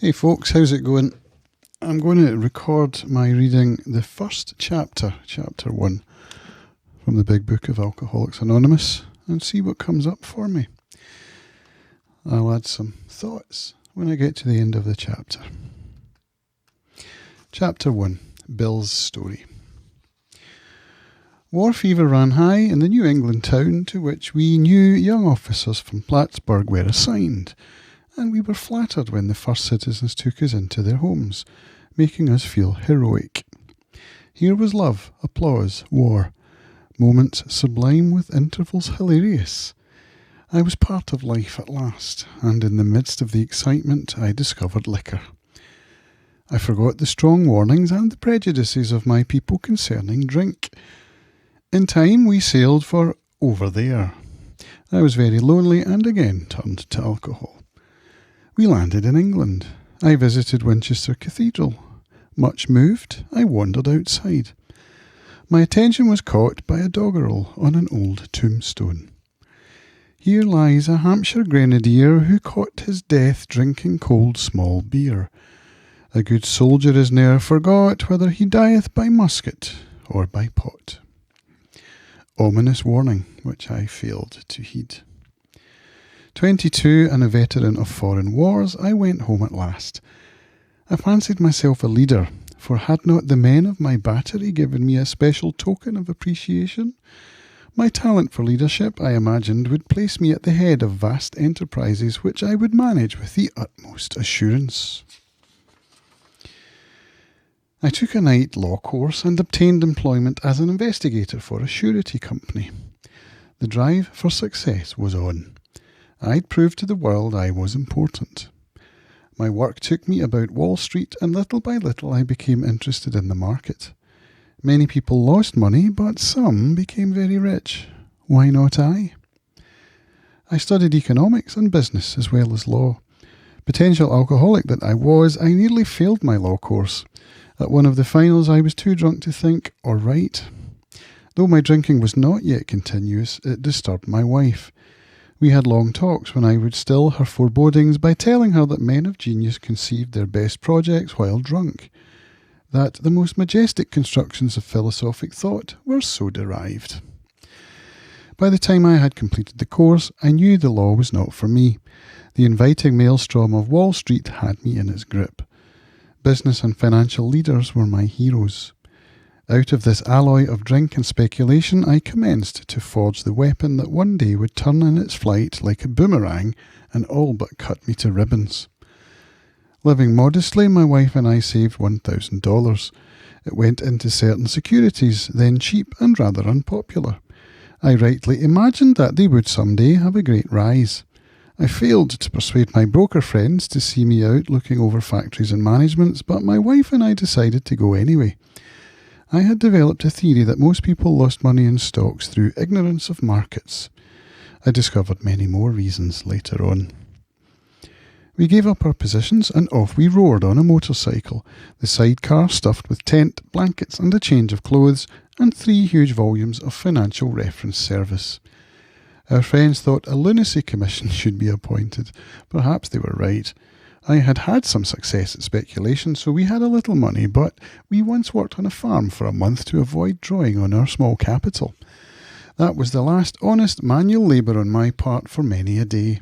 Hey folks, how's it going? I'm going to record my reading the first chapter 1, from the Big Book of Alcoholics Anonymous, and see what comes up for me. I'll add some thoughts when I get to the end of the chapter. Chapter 1, Bill's Story. War fever ran high in the New England town to which we new young officers from Plattsburgh were assigned, and we were flattered when the first citizens took us into their homes, making us feel heroic. Here was love, applause, war, moments sublime with intervals hilarious. I was part of life at last, and in the midst of the excitement I discovered liquor. I forgot the strong warnings and the prejudices of my people concerning drink. In time we sailed for over there. I was very lonely and again turned to alcohol. We landed in England. I visited Winchester Cathedral. Much moved, I wandered outside. My attention was caught by a doggerel on an old tombstone. Here lies a Hampshire grenadier who caught his death drinking cold small beer. A good soldier is ne'er forgot whether he dieth by musket or by pot. Ominous warning, which I failed to heed. 22 and a veteran of foreign wars, I went home at last. I fancied myself a leader, for had not the men of my battery given me a special token of appreciation? My talent for leadership, I imagined, would place me at the head of vast enterprises which I would manage with the utmost assurance. I took a night law course and obtained employment as an investigator for a surety company. The drive for success was on. I'd proved to the world I was important. My work took me about Wall Street, and little by little I became interested in the market. Many people lost money, but some became very rich. Why not I? I studied economics and business as well as law. Potential alcoholic that I was, I nearly failed my law course. At one of the finals I was too drunk to think or write. Though my drinking was not yet continuous, it disturbed my wife. We had long talks when I would still her forebodings by telling her that men of genius conceived their best projects while drunk, that the most majestic constructions of philosophic thought were so derived. By the time I had completed the course, I knew the law was not for me. The inviting maelstrom of Wall Street had me in its grip. Business and financial leaders were my heroes. Out of this alloy of drink and speculation, I commenced to forge the weapon that one day would turn in its flight like a boomerang and all but cut me to ribbons. Living modestly, my wife and I saved $1,000. It went into certain securities, then cheap and rather unpopular. I rightly imagined that they would someday have a great rise. I failed to persuade my broker friends to see me out looking over factories and managements, but my wife and I decided to go anyway. I had developed a theory that most people lost money in stocks through ignorance of markets. I discovered many more reasons later on. We gave up our positions and off we roared on a motorcycle, the sidecar stuffed with tent, blankets and a change of clothes, and 3 huge volumes of financial reference service. Our friends thought a lunacy commission should be appointed. Perhaps they were right. I had had some success at speculation, so we had a little money, but we once worked on a farm for a month to avoid drawing on our small capital. That was the last honest manual labour on my part for many a day.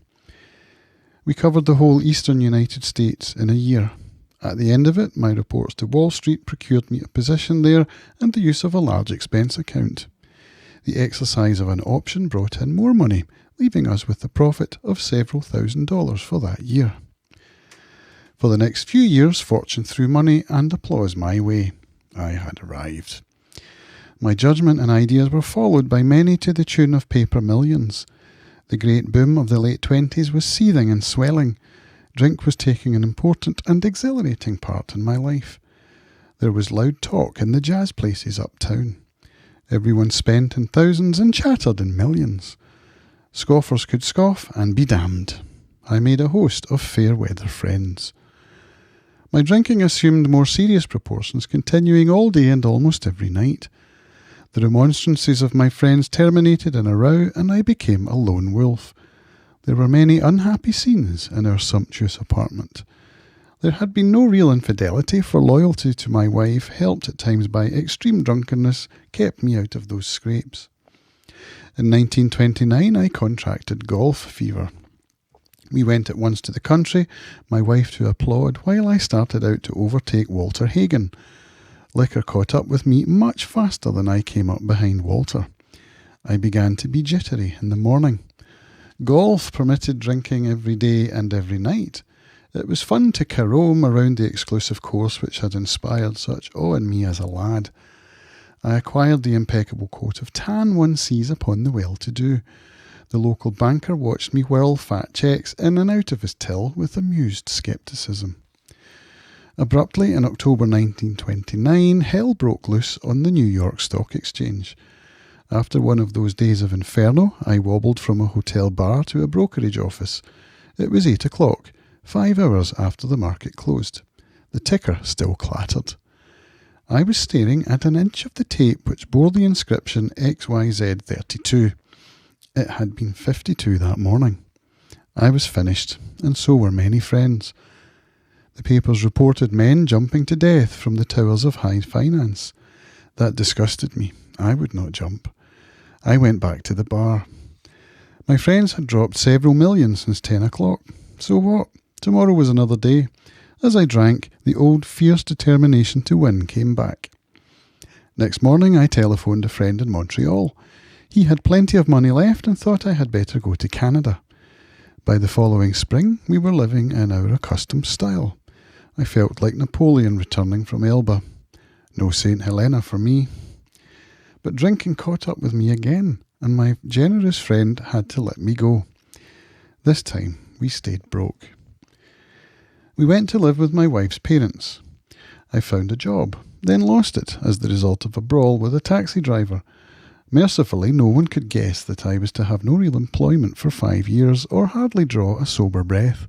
We covered the whole eastern United States in a year. At the end of it, my reports to Wall Street procured me a position there and the use of a large expense account. The exercise of an option brought in more money, leaving us with the profit of several $1,000s for that year. For the next few years, fortune threw money and applause my way. I had arrived. My judgment and ideas were followed by many to the tune of paper millions. The great boom of the late 20s was seething and swelling. Drink was taking an important and exhilarating part in my life. There was loud talk in the jazz places uptown. Everyone spent in thousands and chattered in millions. Scoffers could scoff and be damned. I made a host of fair weather friends. My drinking assumed more serious proportions, continuing all day and almost every night. The remonstrances of my friends terminated in a row, and I became a lone wolf. There were many unhappy scenes in our sumptuous apartment. There had been no real infidelity, for loyalty to my wife, helped at times by extreme drunkenness, kept me out of those scrapes. In 1929 I contracted golf fever. We went at once to the country, my wife to applaud, while I started out to overtake Walter Hagen. Liquor caught up with me much faster than I came up behind Walter. I began to be jittery in the morning. Golf permitted drinking every day and every night. It was fun to carome around the exclusive course which had inspired such awe in me as a lad. I acquired the impeccable coat of tan one sees upon the well-to-do. The local banker watched me whirl fat cheques in and out of his till with amused scepticism. Abruptly, in October 1929, hell broke loose on the New York Stock Exchange. After one of those days of inferno, I wobbled from a hotel bar to a brokerage office. It was 8 o'clock, 5 hours after the market closed. The ticker still clattered. I was staring at an inch of the tape which bore the inscription XYZ32. It had been 52 that morning. I was finished, and so were many friends. The papers reported men jumping to death from the towers of high finance. That disgusted me. I would not jump. I went back to the bar. My friends had dropped several million since 10 o'clock. So what? Tomorrow was another day. As I drank, the old fierce determination to win came back. Next morning I telephoned a friend in Montreal. He had plenty of money left and thought I had better go to Canada. By the following spring we were living in our accustomed style. I felt like Napoleon returning from Elba. No St. Helena for me. But drinking caught up with me again, and my generous friend had to let me go. This time we stayed broke. We went to live with my wife's parents. I found a job, then lost it as the result of a brawl with a taxi driver. Mercifully, no one could guess that I was to have no real employment for 5 years or hardly draw a sober breath.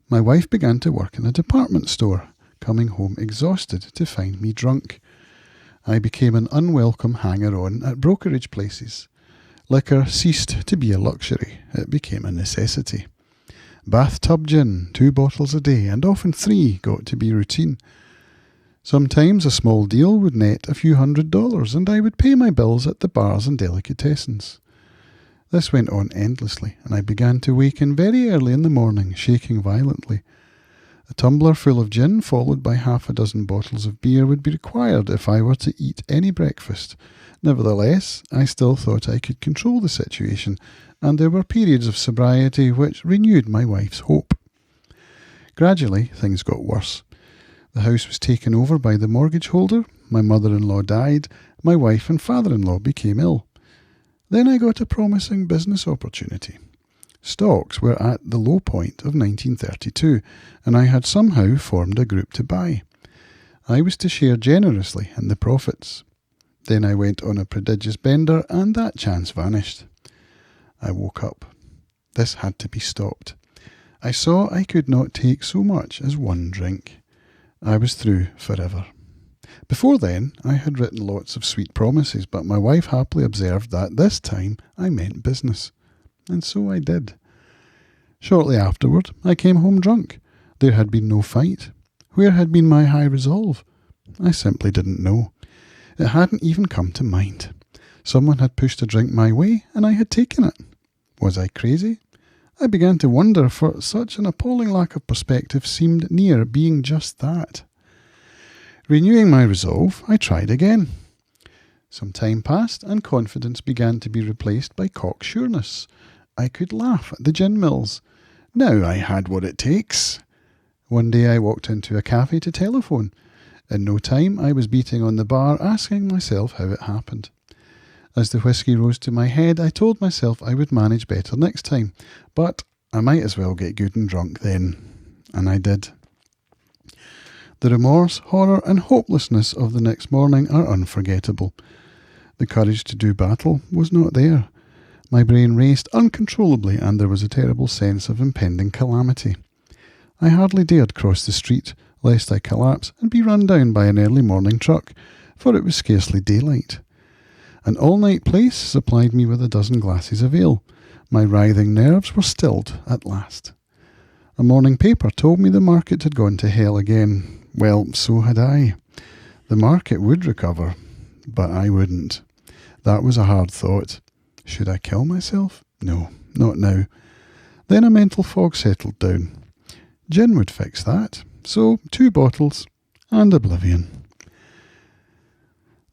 My wife began to work in a department store, coming home exhausted to find me drunk. I became an unwelcome hanger-on at brokerage places. Liquor ceased to be a luxury, it became a necessity. Bathtub gin, 2 bottles a day, and often 3, got to be routine. Sometimes a small deal would net a few $100s, and I would pay my bills at the bars and delicatessens. This went on endlessly, and I began to waken very early in the morning, shaking violently. A tumbler full of gin, followed by 6 bottles of beer, would be required if I were to eat any breakfast. Nevertheless, I still thought I could control the situation, and there were periods of sobriety which renewed my wife's hope. Gradually, things got worse. The house was taken over by the mortgage holder, my mother-in-law died, my wife and father-in-law became ill. Then I got a promising business opportunity. Stocks were at the low point of 1932, and I had somehow formed a group to buy. I was to share generously in the profits. Then I went on a prodigious bender, and that chance vanished. I woke up. This had to be stopped. I saw I could not take so much as 1 drink. I was through forever. Before then, I had written lots of sweet promises, but my wife happily observed that this time I meant business. And so I did. Shortly afterward, I came home drunk. There had been no fight. Where had been my high resolve? I simply didn't know. It hadn't even come to mind. Someone had pushed a drink my way, and I had taken it. Was I crazy? I began to wonder, for such an appalling lack of perspective seemed near being just that. Renewing my resolve, I tried again. Some time passed, and confidence began to be replaced by cocksureness. I could laugh at the gin mills. Now I had what it takes. One day I walked into a cafe to telephone. In no time I was beating on the bar, asking myself how it happened. As the whisky rose to my head, I told myself I would manage better next time, but I might as well get good and drunk then. And I did. The remorse, horror and hopelessness of the next morning are unforgettable. The courage to do battle was not there. My brain raced uncontrollably, and there was a terrible sense of impending calamity. I hardly dared cross the street, lest I collapse and be run down by an early morning truck, for it was scarcely daylight. An all-night place supplied me with 12 glasses of ale. My writhing nerves were stilled at last. A morning paper told me the market had gone to hell again. Well, so had I. The market would recover, but I wouldn't. That was a hard thought. Should I kill myself? No, not now. Then a mental fog settled down. Gin would fix that. So 2 bottles and oblivion.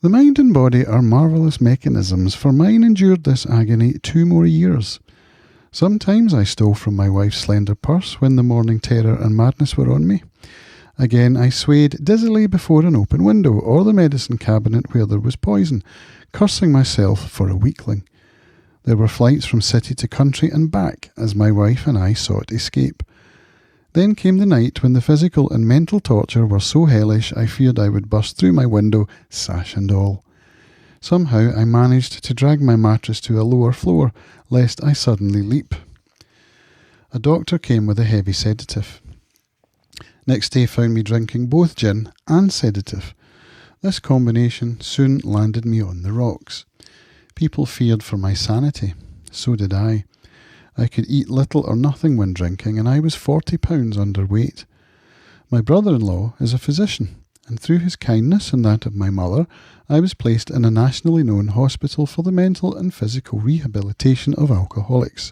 The mind and body are marvellous mechanisms, for mine endured this agony 2 more years. Sometimes I stole from my wife's slender purse when the morning terror and madness were on me. Again I swayed dizzily before an open window or the medicine cabinet where there was poison, cursing myself for a weakling. There were flights from city to country and back as my wife and I sought escape. Then came the night when the physical and mental torture were so hellish I feared I would burst through my window, sash and all. Somehow I managed to drag my mattress to a lower floor, lest I suddenly leap. A doctor came with a heavy sedative. Next day found me drinking both gin and sedative. This combination soon landed me on the rocks. People feared for my sanity. So did I. I could eat little or nothing when drinking, and I was 40 pounds underweight. My brother-in-law is a physician, and through his kindness and that of my mother, I was placed in a nationally known hospital for the mental and physical rehabilitation of alcoholics.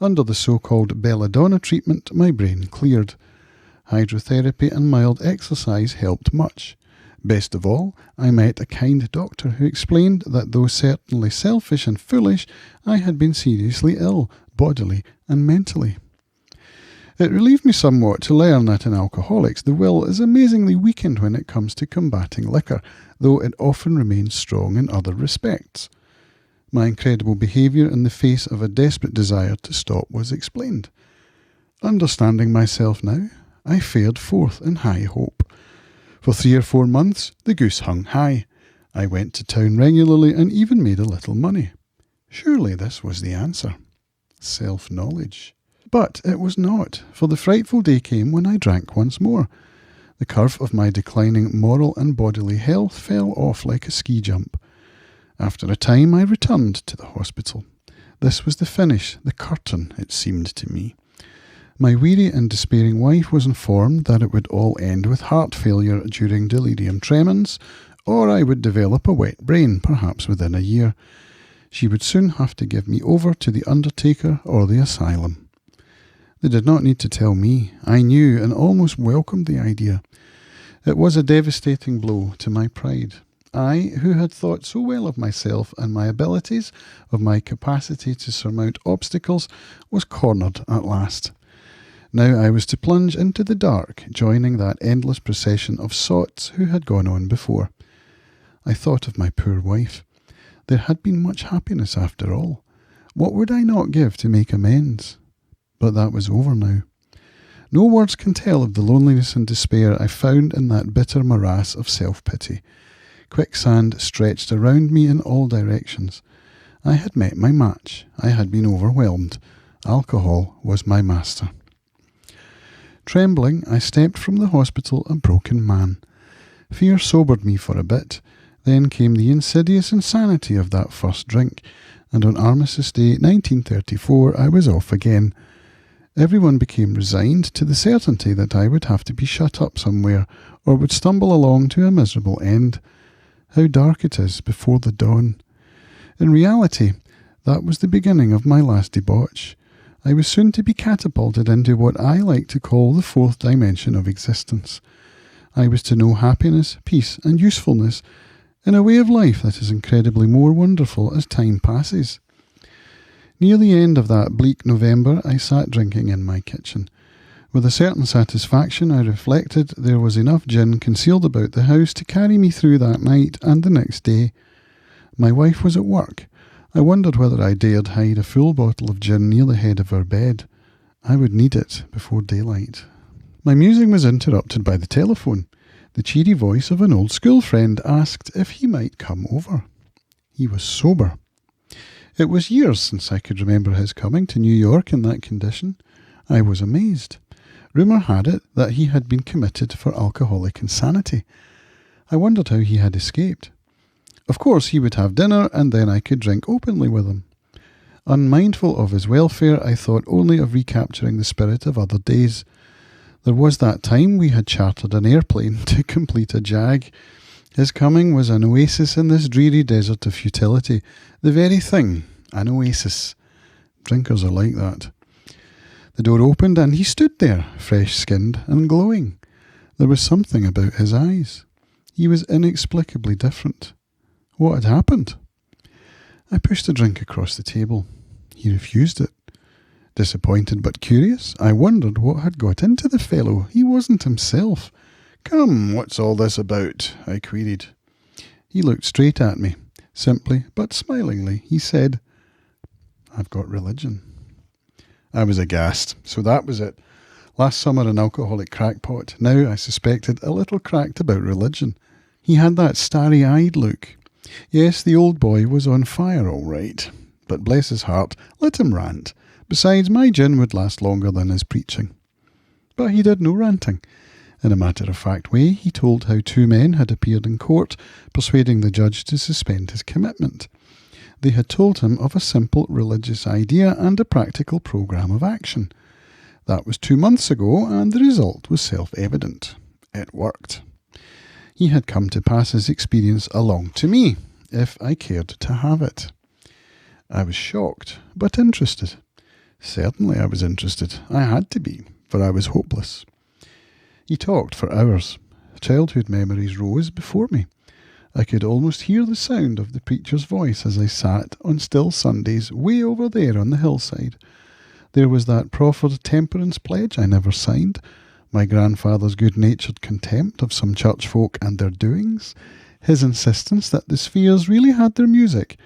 Under the so-called belladonna treatment, my brain cleared. Hydrotherapy and mild exercise helped much. Best of all, I met a kind doctor who explained that though certainly selfish and foolish, I had been seriously ill, bodily and mentally. It relieved me somewhat to learn that in alcoholics the will is amazingly weakened when it comes to combating liquor, though it often remains strong in other respects. My incredible behaviour in the face of a desperate desire to stop was explained. Understanding myself now, I fared forth in high hope. For 3 or 4 months the goose hung high. I went to town regularly and even made a little money. Surely this was the answer. Self-knowledge. But it was not, for the frightful day came when I drank once more. The curve of my declining moral and bodily health fell off like a ski jump. After a time I returned to the hospital. This was the finish, the curtain, it seemed to me. My weary and despairing wife was informed that it would all end with heart failure during delirium tremens, or I would develop a wet brain, perhaps within a year. She would soon have to give me over to the undertaker or the asylum. They did not need to tell me. I knew and almost welcomed the idea. It was a devastating blow to my pride. I, who had thought so well of myself and my abilities, of my capacity to surmount obstacles, was cornered at last. Now I was to plunge into the dark, joining that endless procession of sots who had gone on before. I thought of my poor wife. There had been much happiness after all. What would I not give to make amends? But that was over now. No words can tell of the loneliness and despair I found in that bitter morass of self-pity. Quicksand stretched around me in all directions. I had met my match. I had been overwhelmed. Alcohol was my master. Trembling, I stepped from the hospital a broken man. Fear sobered me for a bit. Then came the insidious insanity of that first drink, and on Armistice Day 1934 I was off again. Everyone became resigned to the certainty that I would have to be shut up somewhere, or would stumble along to a miserable end. How dark it is before the dawn. In reality, that was the beginning of my last debauch. I was soon to be catapulted into what I like to call the 4th dimension of existence. I was to know happiness, peace, and usefulness in a way of life that is incredibly more wonderful as time passes. Near the end of that bleak November, I sat drinking in my kitchen. With a certain satisfaction, I reflected there was enough gin concealed about the house to carry me through that night and the next day. My wife was at work. I wondered whether I dared hide a full bottle of gin near the head of her bed. I would need it before daylight. My musing was interrupted by the telephone. The cheery voice of an old school friend asked if he might come over. He was sober. It was years since I could remember his coming to New York in that condition. I was amazed. Rumour had it that he had been committed for alcoholic insanity. I wondered how he had escaped. Of course he would have dinner and then I could drink openly with him. Unmindful of his welfare, I thought only of recapturing the spirit of other days. There was that time we had chartered an airplane to complete a jag. His coming was an oasis in this dreary desert of futility. The very thing, an oasis. Drinkers are like that. The door opened and he stood there, fresh-skinned and glowing. There was something about his eyes. He was inexplicably different. What had happened? I pushed a drink across the table. He refused it. Disappointed but curious, I wondered what had got into the fellow. He wasn't himself. "Come, what's all this about?" I queried. He looked straight at me. Simply, but smilingly, he said, "I've got religion." I was aghast. So that was it. Last summer an alcoholic crackpot. Now, I suspected, a little cracked about religion. He had that starry-eyed look. Yes, the old boy was on fire all right. But bless his heart, let him rant. Besides, my gin would last longer than his preaching. But he did no ranting. In a matter-of-fact way, he told how two men had appeared in court, persuading the judge to suspend his commitment. They had told him of a simple religious idea and a practical programme of action. That was 2 months ago, and the result was self-evident. It worked. He had come to pass his experience along to me, if I cared to have it. I was shocked, but interested. Certainly I was interested. I had to be, for I was hopeless. He talked for hours. Childhood memories rose before me. I could almost hear the sound of the preacher's voice as I sat on still Sundays way over there on the hillside. There was that proffered temperance pledge I never signed, my grandfather's good-natured contempt of some church folk and their doings, his insistence that the spheres really had their music,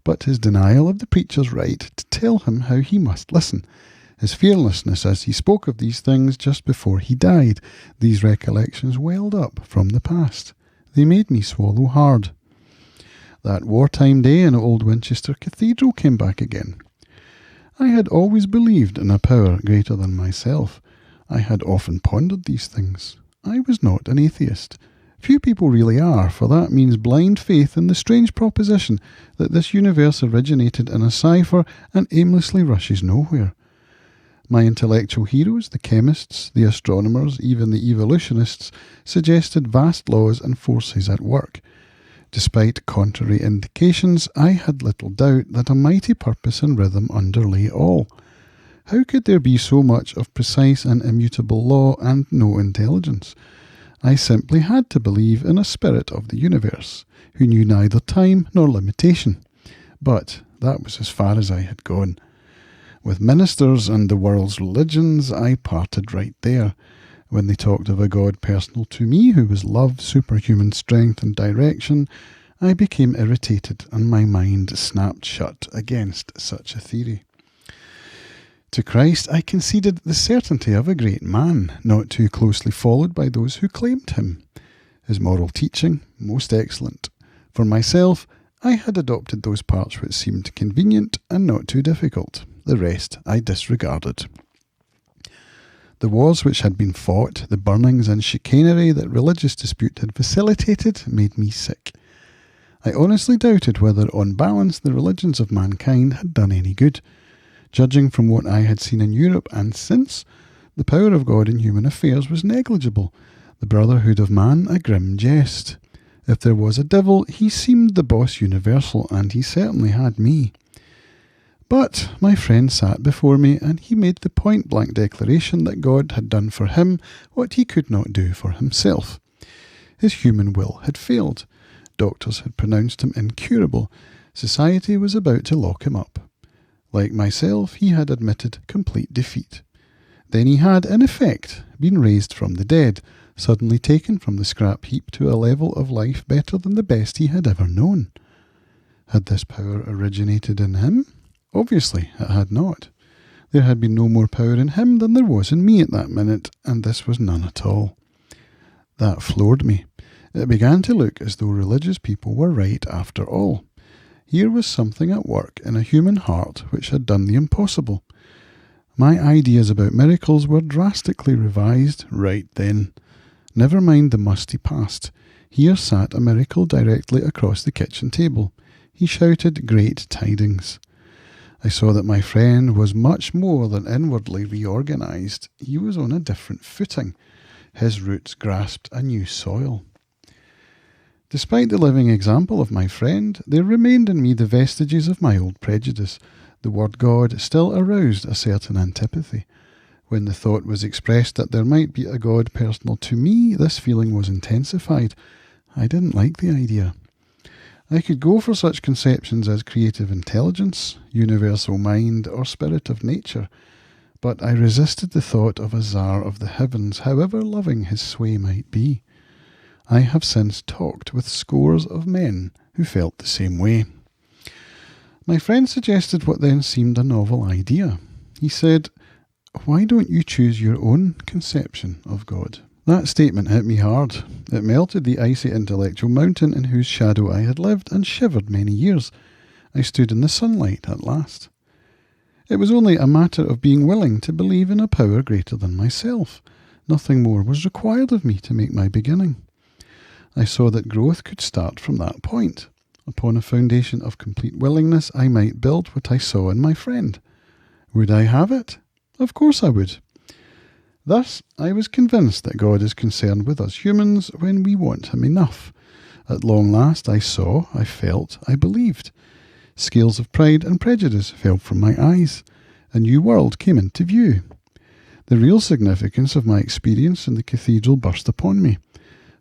but his denial of the preacher's right to tell him how he must listen, his fearlessness as he spoke of these things just before he died. These recollections welled up from the past. They made me swallow hard. That wartime day in Old Winchester Cathedral came back again. I had always believed in a power greater than myself. I had often pondered these things. I was not an atheist. Few people really are, for that means blind faith in the strange proposition that this universe originated in a cipher and aimlessly rushes nowhere. My intellectual heroes, the chemists, the astronomers, even the evolutionists, suggested vast laws and forces at work. Despite contrary indications, I had little doubt that a mighty purpose and rhythm underlay all. How could there be so much of precise and immutable law and no intelligence? I simply had to believe in a spirit of the universe, who knew neither time nor limitation. But that was as far as I had gone. With ministers and the world's religions, I parted right there. When they talked of a God personal to me, who was love, superhuman strength and direction, I became irritated and my mind snapped shut against such a theory. To Christ I conceded the certainty of a great man, not too closely followed by those who claimed him. His moral teaching, most excellent. For myself, I had adopted those parts which seemed convenient and not too difficult. The rest I disregarded. The wars which had been fought, the burnings and chicanery that religious dispute had facilitated, made me sick. I honestly doubted whether, on balance, the religions of mankind had done any good. Judging from what I had seen in Europe and since, the power of God in human affairs was negligible, the brotherhood of man a grim jest. If there was a devil, he seemed the boss universal, and he certainly had me. But my friend sat before me, and he made the point-blank declaration that God had done for him what he could not do for himself. His human will had failed. Doctors had pronounced him incurable. Society was about to lock him up. Like myself, he had admitted complete defeat. Then he had, in effect, been raised from the dead, suddenly taken from the scrap heap to a level of life better than the best he had ever known. Had this power originated in him? Obviously, it had not. There had been no more power in him than there was in me at that minute, and this was none at all. That floored me. It began to look as though religious people were right after all. Here was something at work in a human heart which had done the impossible. My ideas about miracles were drastically revised right then. Never mind the musty past. Here sat a miracle directly across the kitchen table. He shouted great tidings. I saw that my friend was much more than inwardly reorganised. He was on a different footing. His roots grasped a new soil. Despite the living example of my friend, there remained in me the vestiges of my old prejudice. The word God still aroused a certain antipathy. When the thought was expressed that there might be a God personal to me, this feeling was intensified. I didn't like the idea. I could go for such conceptions as creative intelligence, universal mind, or spirit of nature, but I resisted the thought of a czar of the heavens, however loving his sway might be. I have since talked with scores of men who felt the same way. My friend suggested what then seemed a novel idea. He said, "Why don't you choose your own conception of God?" That statement hit me hard. It melted the icy intellectual mountain in whose shadow I had lived and shivered many years. I stood in the sunlight at last. It was only a matter of being willing to believe in a power greater than myself. Nothing more was required of me to make my beginning. I saw that growth could start from that point. Upon a foundation of complete willingness, I might build what I saw in my friend. Would I have it? Of course I would. Thus, I was convinced that God is concerned with us humans when we want him enough. At long last, I saw, I felt, I believed. Scales of pride and prejudice fell from my eyes. A new world came into view. The real significance of my experience in the cathedral burst upon me.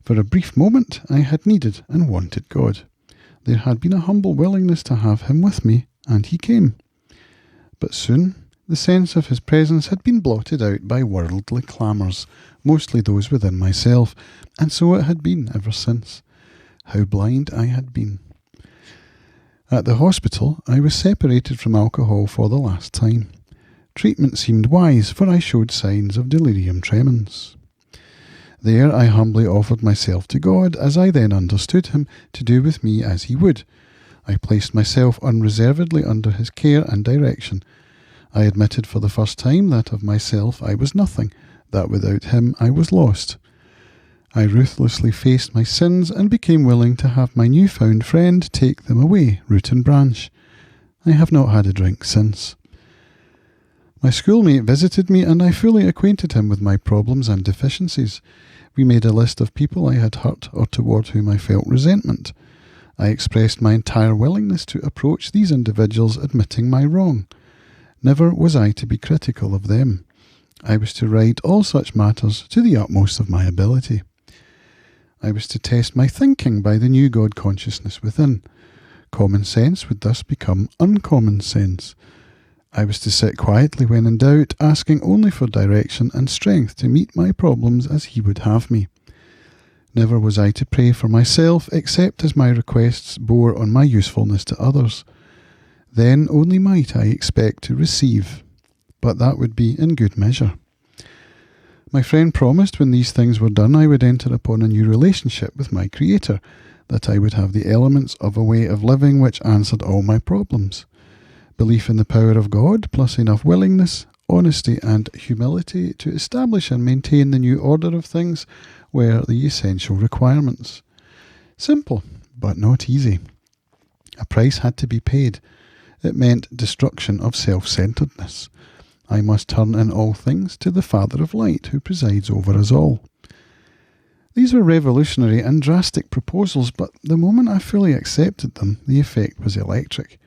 For a brief moment, I had needed and wanted God. There had been a humble willingness to have him with me, and he came. But soon, the sense of his presence had been blotted out by worldly clamours, mostly those within myself, and so it had been ever since. How blind I had been. At the hospital, I was separated from alcohol for the last time. Treatment seemed wise, for I showed signs of delirium tremens. There I humbly offered myself to God, as I then understood him, to do with me as he would. I placed myself unreservedly under his care and direction. I admitted for the first time that of myself I was nothing, that without him I was lost. I ruthlessly faced my sins and became willing to have my newfound friend take them away, root and branch. I have not had a drink since. My schoolmate visited me and I fully acquainted him with my problems and deficiencies. We made a list of people I had hurt or toward whom I felt resentment. I expressed my entire willingness to approach these individuals, admitting my wrong. Never was I to be critical of them. I was to right all such matters to the utmost of my ability. I was to test my thinking by the new God consciousness within. Common sense would thus become uncommon sense. I was to sit quietly when in doubt, asking only for direction and strength to meet my problems as he would have me. Never was I to pray for myself, except as my requests bore on my usefulness to others. Then only might I expect to receive, but that would be in good measure. My friend promised when these things were done I would enter upon a new relationship with my Creator, that I would have the elements of a way of living which answered all my problems. Belief in the power of God, plus enough willingness, honesty and humility to establish and maintain the new order of things were the essential requirements. Simple, but not easy. A price had to be paid. It meant destruction of self-centeredness. I must turn in all things to the Father of Light who presides over us all. These were revolutionary and drastic proposals, but the moment I fully accepted them, the effect was electric.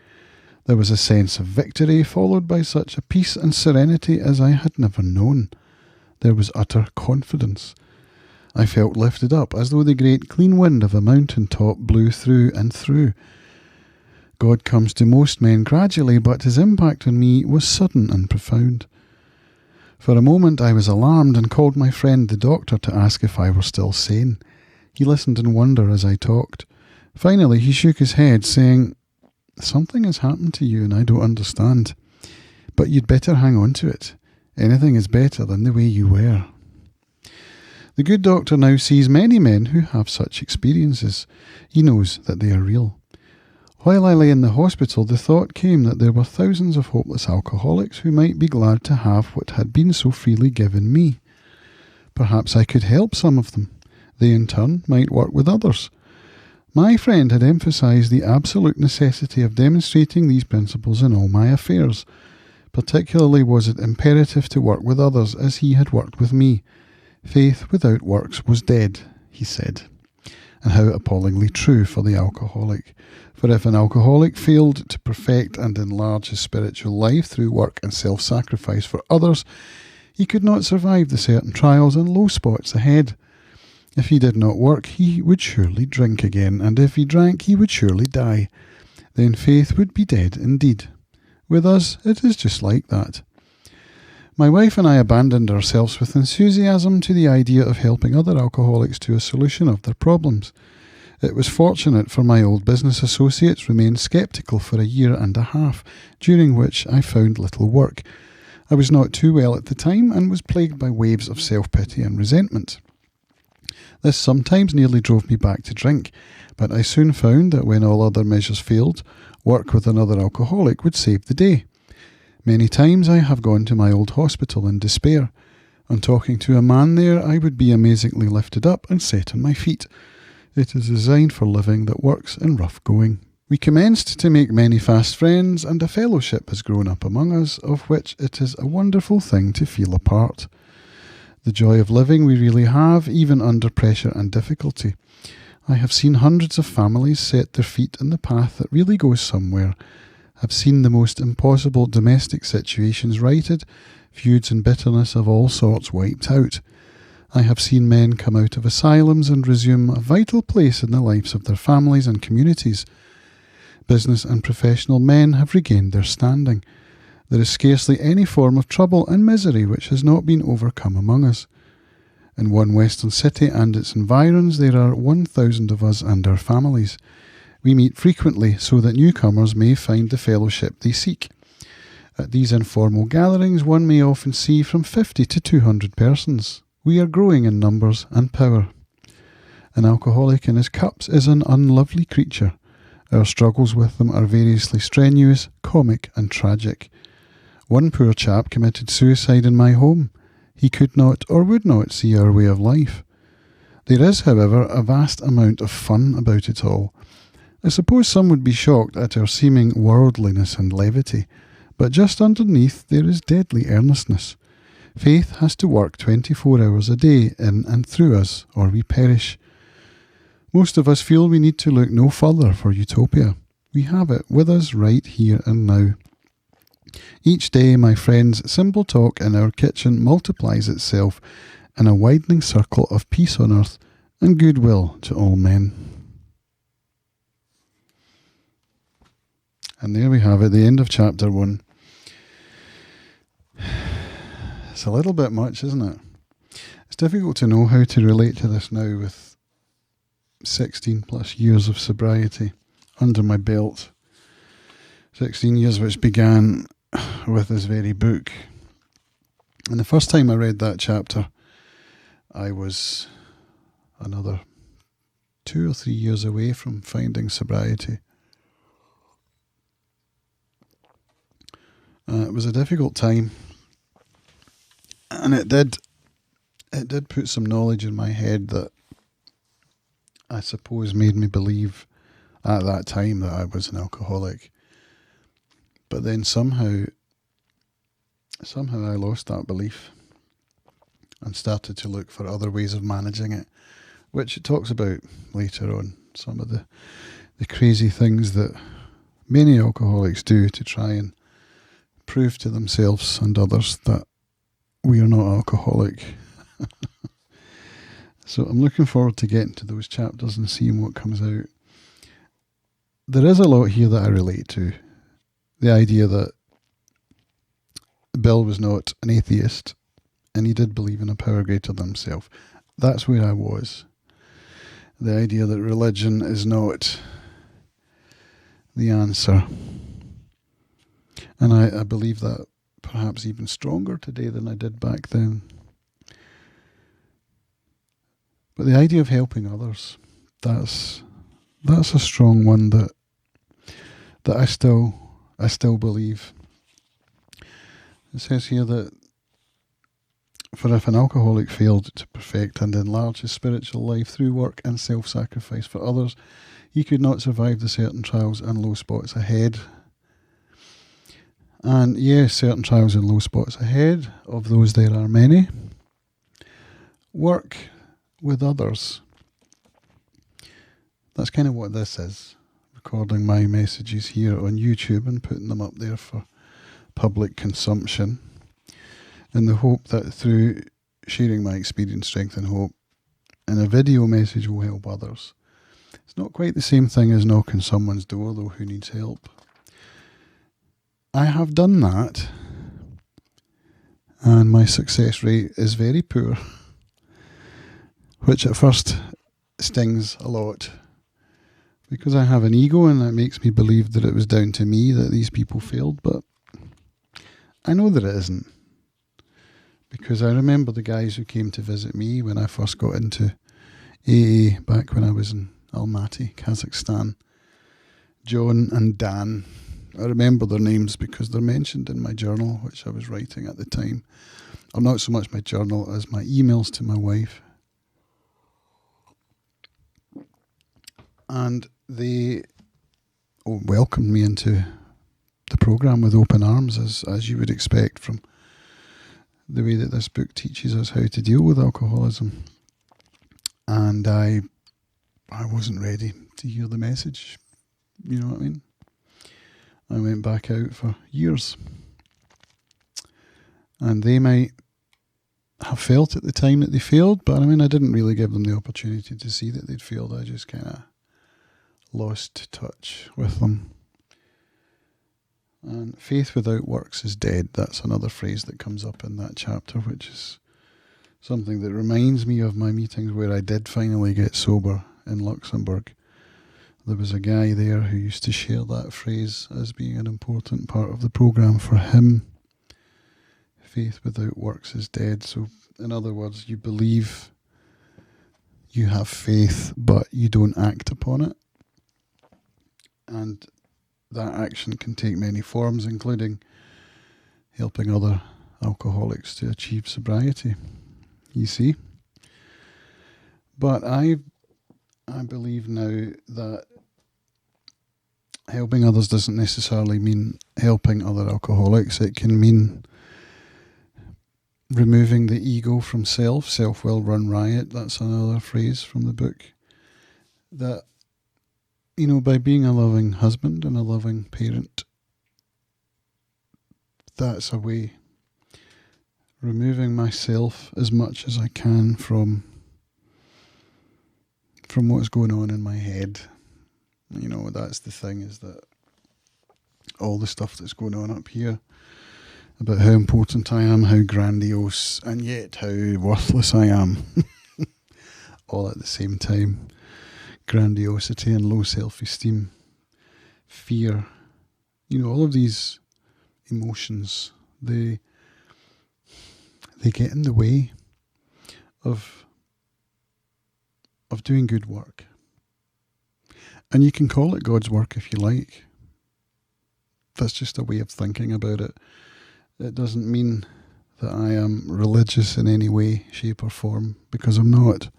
There was a sense of victory, followed by such a peace and serenity as I had never known. There was utter confidence. I felt lifted up, as though the great clean wind of a mountain top blew through and through. God comes to most men gradually, but his impact on me was sudden and profound. For a moment I was alarmed and called my friend the doctor to ask if I were still sane. He listened in wonder as I talked. Finally he shook his head, saying, "Something has happened to you and I don't understand. But you'd better hang on to it. Anything is better than the way you were." The good doctor now sees many men who have such experiences. He knows that they are real. While I lay in the hospital, the thought came that there were thousands of hopeless alcoholics who might be glad to have what had been so freely given me. Perhaps I could help some of them. They in turn might work with others. My friend had emphasised the absolute necessity of demonstrating these principles in all my affairs. Particularly was it imperative to work with others as he had worked with me. Faith without works was dead, he said. And how appallingly true for the alcoholic. For if an alcoholic failed to perfect and enlarge his spiritual life through work and self-sacrifice for others, he could not survive the certain trials and low spots ahead. If he did not work, he would surely drink again, and if he drank, he would surely die. Then faith would be dead indeed. With us, it is just like that. My wife and I abandoned ourselves with enthusiasm to the idea of helping other alcoholics to a solution of their problems. It was fortunate, for my old business associates remained sceptical for a year and a half, during which I found little work. I was not too well at the time and was plagued by waves of self-pity and resentment. This sometimes nearly drove me back to drink, but I soon found that when all other measures failed, work with another alcoholic would save the day. Many times I have gone to my old hospital in despair. On talking to a man there, I would be amazingly lifted up and set on my feet. It is designed for living that works in rough going. We commenced to make many fast friends, and a fellowship has grown up among us, of which it is a wonderful thing to feel a part. The joy of living we really have, even under pressure and difficulty. I have seen hundreds of families set their feet in the path that really goes somewhere, have seen the most impossible domestic situations righted, feuds and bitterness of all sorts wiped out. I have seen men come out of asylums and resume a vital place in the lives of their families and communities. Business and professional men have regained their standing. There is scarcely any form of trouble and misery which has not been overcome among us. In one western city and its environs there are 1,000 of us and our families. We meet frequently so that newcomers may find the fellowship they seek. At these informal gatherings one may often see from 50 to 200 persons. We are growing in numbers and power. An alcoholic in his cups is an unlovely creature. Our struggles with them are variously strenuous, comic and tragic. One poor chap committed suicide in my home. He could not or would not see our way of life. There is, however, a vast amount of fun about it all. I suppose some would be shocked at our seeming worldliness and levity, but just underneath there is deadly earnestness. Faith has to work 24 hours a day in and through us, or we perish. Most of us feel we need to look no further for utopia. We have it with us right here and now. Each day, my friends, simple talk in our kitchen multiplies itself in a widening circle of peace on earth and goodwill to all men. And there we have it, the end of chapter 1. It's a little bit much, isn't it? It's difficult to know how to relate to this now with 16 plus years of sobriety under my belt. 16 years which began with this very book. And the first time I read that chapter, I was another 2 or 3 years away from finding sobriety. It was a difficult time, and it did put some knowledge in my head that I suppose made me believe at that time that I was an alcoholic. But then somehow I lost that belief and started to look for other ways of managing it, which it talks about later on, some of the crazy things that many alcoholics do to try and prove to themselves and others that we are not alcoholic. So I'm looking forward to getting to those chapters and seeing what comes out. There is a lot here that I relate to. The idea that Bill was not an atheist and he did believe in a power greater than himself. That's where I was. The idea that religion is not the answer. And I believe that perhaps even stronger today than I did back then. But the idea of helping others, that's a strong one that I still believe. It says here that for if an alcoholic failed to perfect and enlarge his spiritual life through work and self-sacrifice for others, He could not survive the certain trials and low spots ahead. And yes, certain trials and low spots ahead. Of those there are many. Work with others. That's kind of what this is. Recording my messages here on YouTube and putting them up there for public consumption, in the hope that through sharing my experience, strength and hope, and a video message will help others. It's not quite the same thing as knocking someone's door, though, who needs help. I have done that, and my success rate is very poor, which at first stings a lot, because I have an ego and that makes me believe that it was down to me that these people failed, but I know that it isn't. Because I remember the guys who came to visit me when I first got into AA back when I was in Almaty, Kazakhstan. John and Dan. I remember their names because they're mentioned in my journal, which I was writing at the time. Or not so much my journal as my emails to my wife. And they welcomed me into the programme with open arms, as you would expect from the way that this book teaches us how to deal with alcoholism. And I wasn't ready to hear the message. You know what I mean? I went back out for years. And they might have felt at the time that they failed, but I mean, I didn't really give them the opportunity to see that they'd failed. I just kind of lost touch with them. And faith without works is dead. That's another phrase that comes up in that chapter, which is something that reminds me of my meetings where I did finally get sober in Luxembourg. There was a guy there who used to share that phrase as being an important part of the programme for him. Faith without works is dead. So, in other words, you believe, you have faith, but you don't act upon it. And that action can take many forms, including helping other alcoholics to achieve sobriety, you see. But I believe now that helping others doesn't necessarily mean helping other alcoholics. It can mean removing the ego from self. Self will run riot. That's another phrase from the book. That, you know, by being a loving husband and a loving parent, that's a way. Removing myself as much as I can from what's going on in my head. You know, that's the thing, is that all the stuff that's going on up here about how important I am, how grandiose, and yet how worthless I am, all at the same time. Grandiosity and low self-esteem, fear, you know, all of these emotions, they get in the way of doing good work. And you can call it God's work if you like. That's just a way of thinking about it. It doesn't mean that I am religious in any way, shape or form, because I'm not.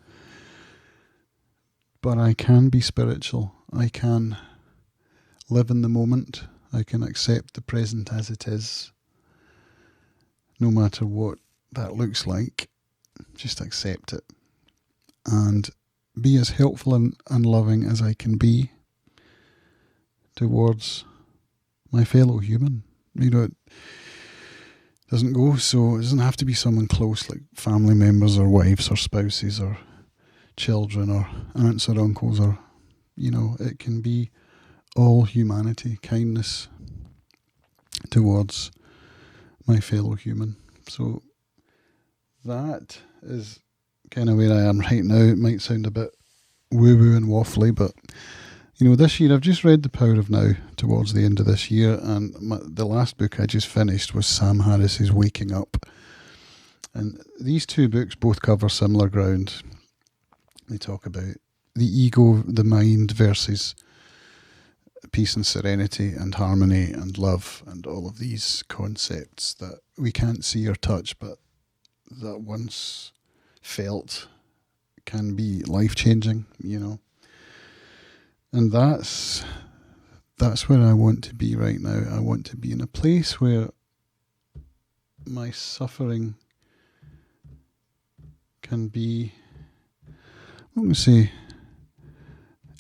But I can be spiritual. I can live in the moment. I can accept the present as it is, no matter what that looks like. Just accept it. And be as helpful and loving as I can be towards my fellow human. You know, it doesn't go so, it doesn't have to be someone close like family members or wives or spouses or children or aunts or uncles, or, you know, it can be all humanity, kindness towards my fellow human. So that is kind of where I am right now. It might sound a bit woo-woo and waffly, but you know, this year I've just read The Power of Now towards the end of this year, and the last book I just finished was Sam Harris's Waking Up. And these two books both cover similar ground. They talk about the ego, the mind, versus peace and serenity and harmony and love and all of these concepts that we can't see or touch, but that once felt can be life-changing, you know. And that's where I want to be right now. I want to be in a place where my suffering can be, I'm not going to say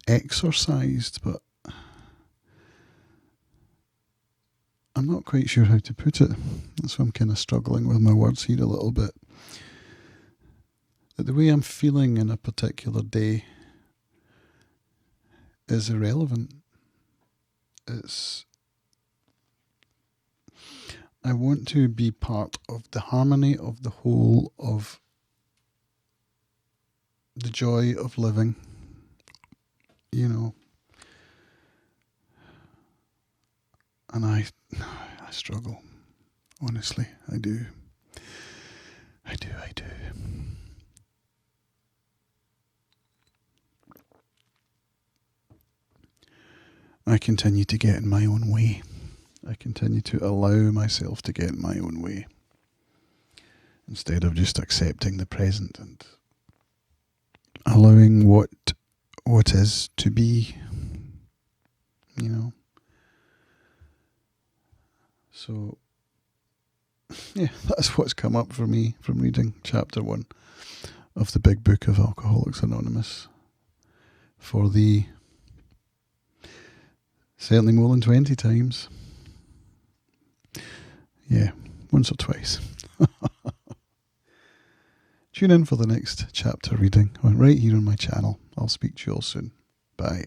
exorcised, but I'm not quite sure how to put it. That's why I'm kind of struggling with my words here a little bit. That the way I'm feeling in a particular day is irrelevant. I want to be part of the harmony of the whole, of the joy of living, and I struggle, honestly, I do. I continue to get in my own way. I continue to allow myself to get in my own way instead of just accepting the present and allowing what is to be, So, yeah, that's what's come up for me from reading chapter 1 of the Big Book of Alcoholics Anonymous for the certainly more than 20 times. Yeah, once or twice. Tune in for the next chapter reading right here on my channel. I'll speak to you all soon. Bye.